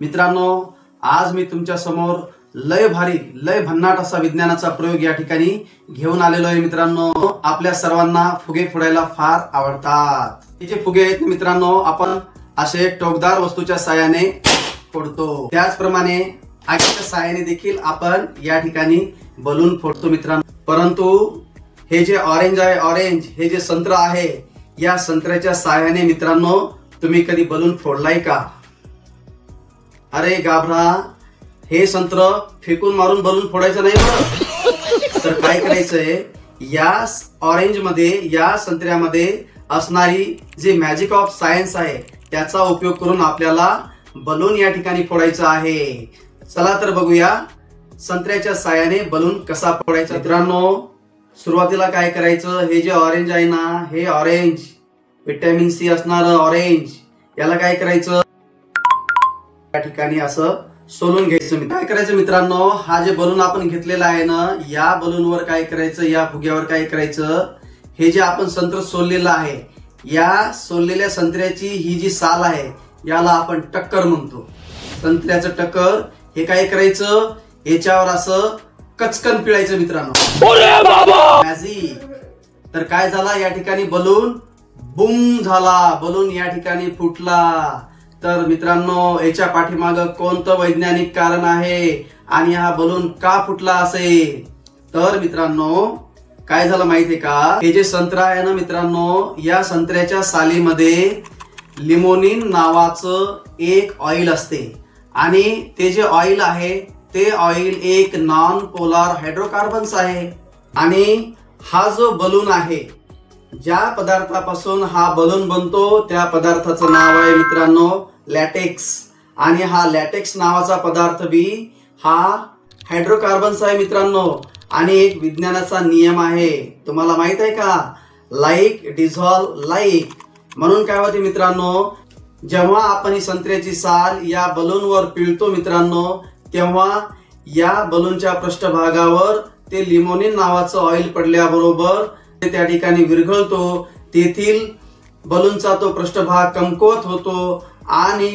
मित्रांनो, आज मी तुमच्या समोर लय भारी लय भन्नाट असा विज्ञानाचा प्रयोग या ठिकाणी घेऊन आलेलो आहे। मित्रांनो, आपल्या सर्वांना फुगे फोडायला फार आवडतात। हे जे फुगे आहेत मित्रांनो, आपण असे टोकदार वस्तूच्या साहाय्याने फोडतो। त्याचप्रमाणे आगीच्या साहाय्याने देखील आपण या ठिकाणी बलून फोडतो मित्रांनो। परंतु हे जे ऑरेंज आहे, ऑरेंज हे जे संत्र आहे, या संत्र्याच्या साहाय्याने मित्रांनो तुम्ही कधी बलून फोडलाय का? अरे गाभरा, हे संत्र फेकून मारून बलून फोडायचं नाही बरं। तर काय करायचंय, या ऑरेंज मध्ये, या संत्र्यामध्ये असणारी जे मॅजिक ऑफ सायन्स आहे त्याचा उपयोग करून आपल्याला बलून या ठिकाणी फोडायचं आहे। चला तर बघूया संत्र्याच्या साहाय्याने बलून कसा फोडायचा। मित्रांनो, सुरुवातीला काय करायचं, हे जे ऑरेंज आहे ना, हे ऑरेंज विटॅमिन सी असणार ऑरेंज, याला काय करायचं, या ठिकाणी असं सोलून घ्यायचं। काय करायचं मित्रांनो, हा जे बलून आपण घेतलेला आहे ना, या बलूनवर काय करायचं, या फुग्यावर काय करायचं, हे जे आपण संत्र सोललेलं आहे, या सोललेल्या संत्र्याची ही जी साल आहे याला आपण टक्कर म्हणतो। संत्र्याचं टक्कर हे काय करायचं, याच्यावर असं कचकन पिळायचं मित्रांनो। मॅजिक। तर काय झाला, या ठिकाणी बलून बूम झाला, बलून या ठिकाणी फुटला। तर मित्रांनो, याच्या पाठीमागं कोणतं वैज्ञानिक कारण आहे आणि हा बलून का फुटला असेल? तर मित्रांनो, काय झालं माहितीये का, हे जे संत्र आहे ना मित्रांनो, या संत्र्याच्या सालीमध्ये लिमोनिन नावाचं एक ऑइल असते आणि ते जे ऑइल आहे ते ऑइल एक नॉन पोलार हायड्रोकार्बन्स आहे। आणि हा जो बलून आहे, ज्या पदार्थापासून हा बलून बनतो त्या पदार्थाचं नाव आहे मित्रांनो लॅटेक्स। आणि हा लॅटेक्स नावाचा पदार्थ बी हा हायड्रोकार्बन्स आहे मित्रांनो। आणि एक विज्ञानाचा नियम आहे, तुम्हाला माहित आहे का, लाईक डिझॉल्व लाईक। म्हणून काय होते मित्रांनो, जेव्हा आपण ही संत्र्याची साल या बलूनवर पिळतो मित्रांनो, तेव्हा या बलूनच्या पृष्ठभागावर ते लिमोनिन नावाचं ऑइल पडल्याबरोबर ते त्या ठिकाणी विरघळतो, तेथील बलूनचा तो पृष्ठभाग कमकुवत होतो आणि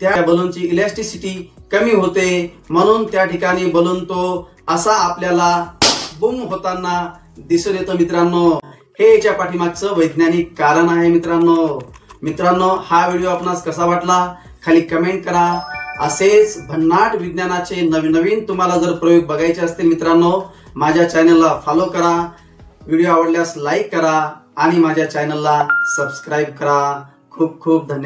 त्या बलूनची इलॅस्टिसिटी कमी होते, म्हणून त्या ठिकाणी बलून तो असा आपल्याला बूम होताना दिसून येतो मित्रांनो। हे याच्या पाठीमागचं वैज्ञानिक कारण आहे मित्रांनो, हा व्हिडिओ आपणास कसा वाटला खाली कमेंट करा। असेच भन्नाट विज्ञानाचे नवीन तुम्हाला जर प्रयोग बघायचे असतील मित्रांनो, माझ्या चॅनलला फॉलो करा, व्हिडिओ आवडल्यास लाईक करा आणि माझ्या चॅनलला सबस्क्राईब करा। खूप खूप धन्यवाद।